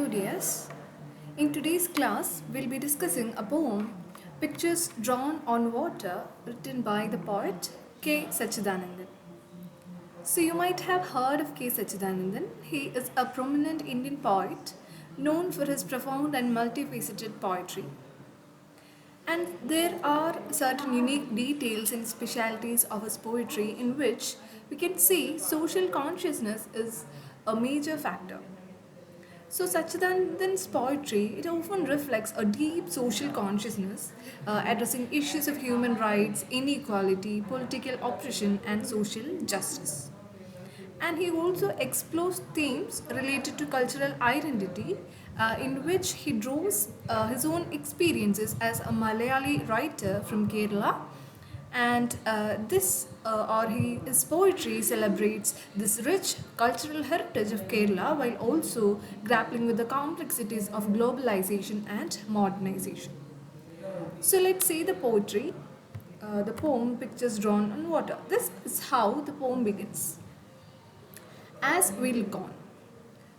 Hello, dears. In today's class, we'll be discussing a poem, Pictures Drawn on Water, written by the poet K. Satchidanandan. So, you might have heard of K. Satchidanandan. He is a prominent Indian poet known for his profound and multifaceted poetry. And there are certain unique details and specialities of his poetry in which we can see social consciousness is a major factor. So Satchidanandan's poetry, it often reflects a deep social consciousness, addressing issues of human rights, inequality, political oppression, and social justice. And he also explores themes related to cultural identity, in which he draws his own experiences as a Malayali writer from Kerala, and his poetry celebrates this rich cultural heritage of Kerala while also grappling with the complexities of globalization and modernization. So let's see the poetry. The poem Pictures Drawn on Water. This is how the poem begins. As we look on.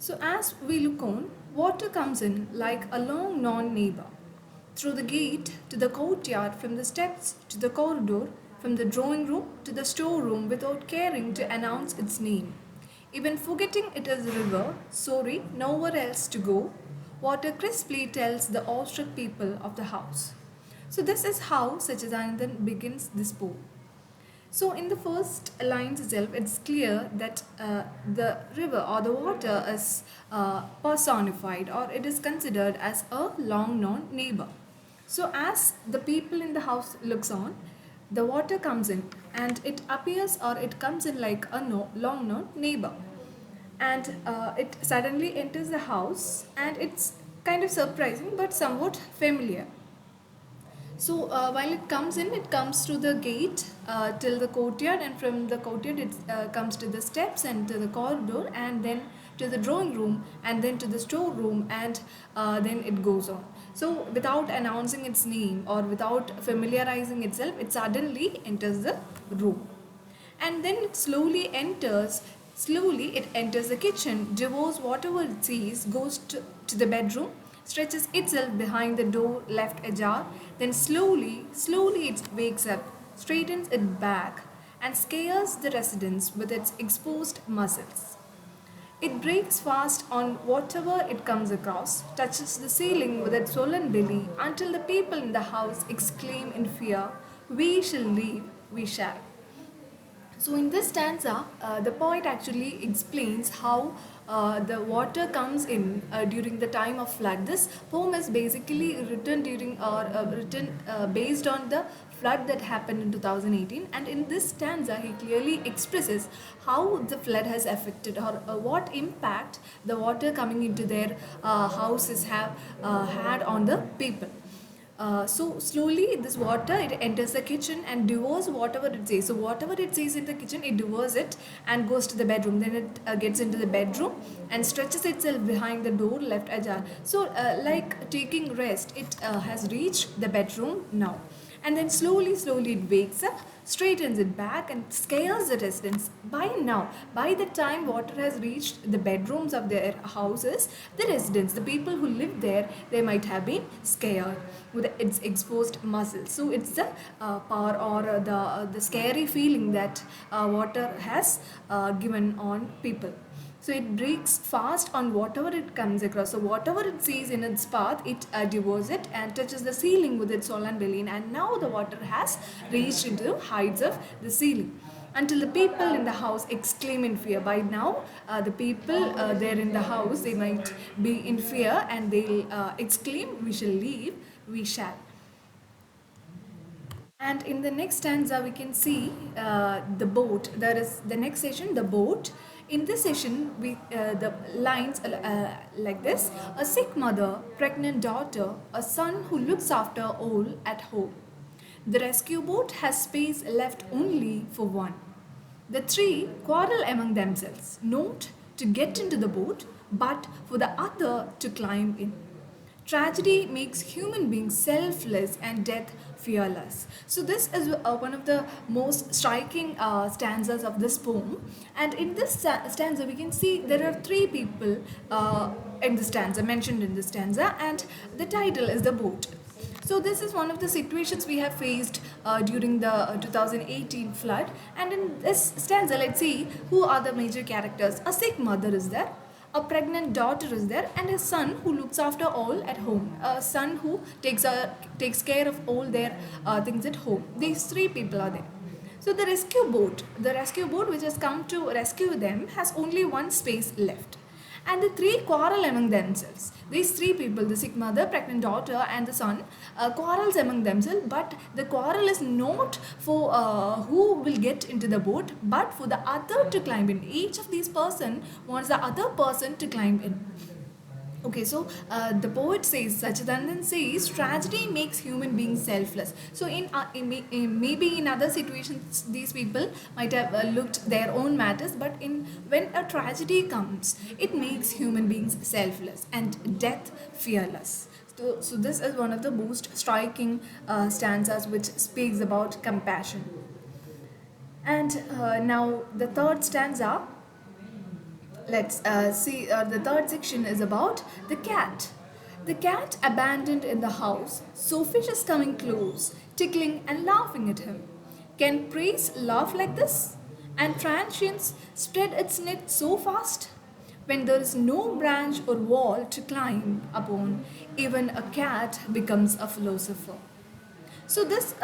So as we look on, water comes in like a long known neighbor. Through the gate to the courtyard, from the steps to the corridor, from the drawing room to the storeroom without caring to announce its name. Even forgetting it is a river, sorry, nowhere else to go, water crisply tells the awestruck people of the house. So this is how Satchidanandan begins this poem. So in the first lines itself, it's clear that the river or the water is personified, or it is considered as a long known neighbor. So as the people in the house looks on, the water comes in and it appears or it comes in like a long known neighbor, and it suddenly enters the house, and it's kind of surprising but somewhat familiar. So while it comes to the gate till the courtyard, and from the courtyard it comes to the steps and to the corridor, and then to the drawing room, and then to the storeroom, and then it goes on. So without announcing its name or without familiarizing itself, it suddenly enters the room, and then it slowly it enters the kitchen, devours whatever it sees, goes to the bedroom, stretches itself behind the door left ajar, then slowly it wakes up, straightens it back, and scares the residents with its exposed muscles. It breaks fast on whatever it comes across, touches the ceiling with its swollen belly, until the people in the house exclaim in fear, "We shall leave, we shall." So in this stanza, the poet actually explains how the water comes in during the time of flood. This poem is basically written during or written based on the flood that happened in 2018, and in this stanza he clearly expresses how the flood has affected, or what impact the water coming into their houses have had on the people. So slowly this water, it enters the kitchen and devours whatever it says. So whatever it says in the kitchen, it devours it and goes to the bedroom. Then it gets into the bedroom and stretches itself behind the door left ajar. So like taking rest, it has reached the bedroom now. And then slowly it wakes up, straightens it back, and scares the residents. By the time water has reached the bedrooms of their houses, the residents, the people who live there, they might have been scared with its exposed muscles. So it's the power, or the scary feeling that water has given on people. So it breaks fast on whatever it comes across. So whatever it sees in its path, it devours it and touches the ceiling with its swollen belly. And now the water has reached into the heights of the ceiling, until the people in the house exclaim in fear. By now, the people there in the house, they might be in fear, and they'll exclaim, "We shall leave, we shall." And in the next stanza, we can see the boat. There is the next section, the boat. In this session, the lines like this: a sick mother, pregnant daughter, a son who looks after all at home. The rescue boat has space left only for one. The three quarrel among themselves, not to get into the boat, but for the other to climb in. Tragedy makes human beings selfless and death fearless. So this is one of the most striking stanzas of this poem. And in this stanza, we can see there are three people in the stanza, mentioned in the stanza, and the title is The Boat. So this is one of the situations we have faced during the 2018 flood. And in this stanza, let's see who are the major characters. A sick mother is there, a pregnant daughter is there, and a son who looks after all at home. A son who takes care of all their things at home. These three people are there. So the rescue boat which has come to rescue them has only one space left. And the three quarrel among themselves. These three people, the sick mother, pregnant daughter, and the son, quarrels among themselves. But the quarrel is not for who will get into the boat, but for the other to climb in. Each of these person wants the other person to climb in. Okay, so the poet says, Satchidanandan says, tragedy makes human beings selfless. So maybe in other situations, these people might have looked their own matters, but when a tragedy comes, it makes human beings selfless and death fearless. So this is one of the most striking stanzas which speaks about compassion. And now the third stanza, let's see, the third section is about the cat. The cat abandoned in the house, so fish is coming close, tickling and laughing at him. Can praise laugh like this? And transience spread its net so fast? When there is no branch or wall to climb upon, even a cat becomes a philosopher. So this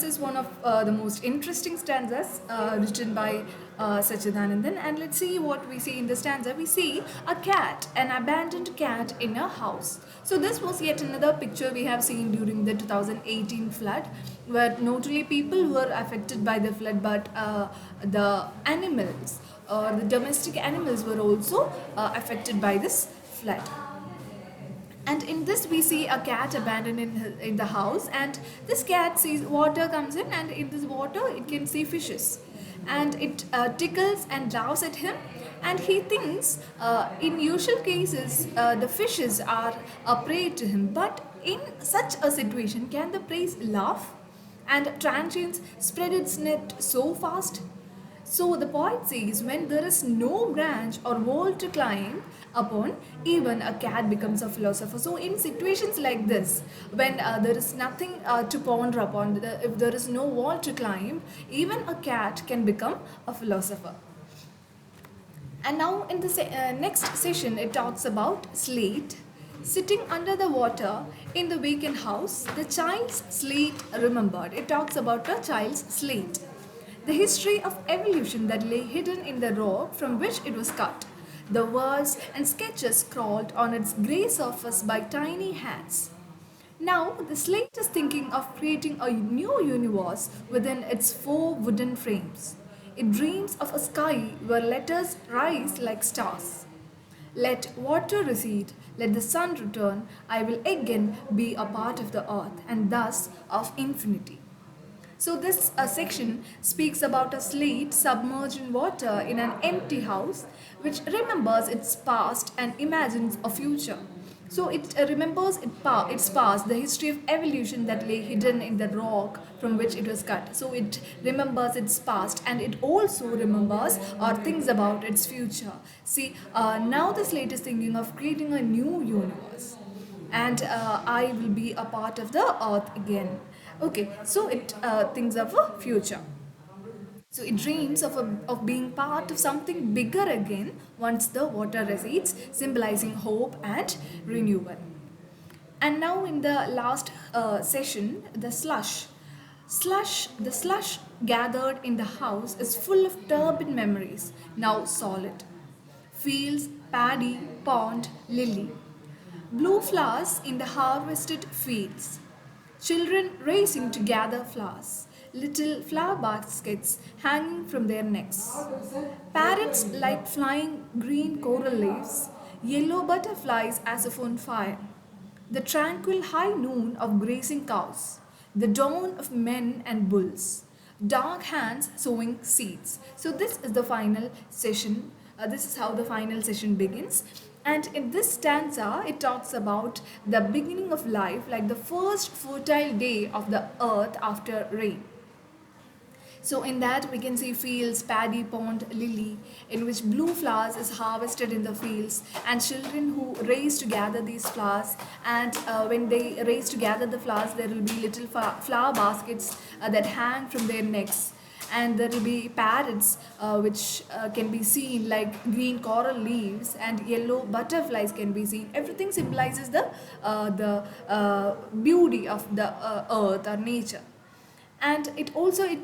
is one of the most interesting stanzas written by Satchidanandan. And let's see what we see in the stanza. We see a cat, an abandoned cat in a house. So this was yet another picture we have seen during the 2018 flood, where not only people were affected by the flood, but the animals or the domestic animals were also affected by this flood. And in this we see a cat abandoned in the house, and this cat sees water comes in, and in this water it can see fishes, and it tickles and laughs at him, and he thinks in usual cases the fishes are a prey to him, but in such a situation can the prey laugh? And transience spread its net so fast. So the poet says, when there is no branch or wall to climb upon, even a cat becomes a philosopher. So in situations like this, when there is nothing to ponder upon, if there is no wall to climb, even a cat can become a philosopher. And now in the next session, it talks about slate. Sitting under the water in the vacant house, the child's slate remembered. It talks about a child's slate, the history of evolution that lay hidden in the rock from which it was cut. The words and sketches scrawled on its grey surface by tiny hands. Now, the slate is thinking of creating a new universe within its four wooden frames. It dreams of a sky where letters rise like stars. Let water recede, let the sun return, I will again be a part of the earth and thus of infinity. So this section speaks about a slate submerged in water in an empty house which remembers its past and imagines a future. So it remembers its past, the history of evolution that lay hidden in the rock from which it was cut. So it remembers its past, and it also remembers or thinks about its future. See, now the slate is thinking of creating a new universe, and I will be a part of the earth again. Okay, so it thinks of a future. So it dreams of being part of something bigger again once the water recedes, symbolizing hope and renewal. And now in the last session, the slush. The slush gathered in the house is full of turbid memories, now solid. Fields, paddy, pond, lily. Blue flowers in the harvested fields. Children racing to gather flowers. Little flower baskets hanging from their necks. Parrots like flying green coral leaves. Yellow butterflies as if on fire. The tranquil high noon of grazing cows. The dawn of men and bulls. Dark hands sowing seeds. So this is the final session This is how the final session begins. And in this stanza, it talks about the beginning of life, like the first fertile day of the earth after rain. So in that we can see fields, paddy, pond, lily, in which blue flowers is harvested in the fields, and children who race to gather these flowers. And when they race to gather the flowers, there will be little flower baskets that hang from their necks. And there will be parrots which can be seen, like green coral leaves, and yellow butterflies can be seen. Everything symbolizes the beauty of the earth or nature. And it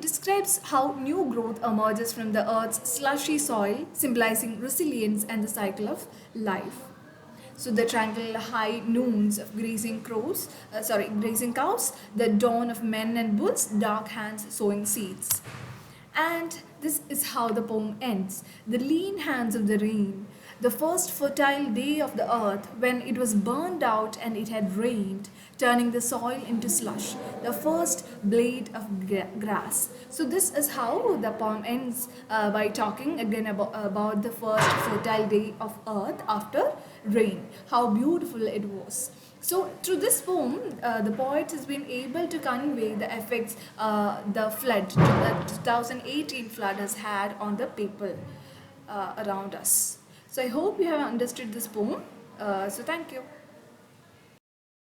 describes how new growth emerges from the earth's slushy soil, symbolizing resilience and the cycle of life. So the tranquil high noons of grazing cows, the dawn of men and bulls, dark hands sowing seeds. And this is how the poem ends. The lean hands of the rain, the first fertile day of the earth, when it was burned out and it had rained, turning the soil into slush, the first blade of grass. So, this is how the poem ends by talking again about the first fertile day of earth after rain. How beautiful it was. So, through this poem, the poet has been able to convey the effects the flood, the 2018 flood has had on the people around us. So, I hope you have understood this poem. So, thank you.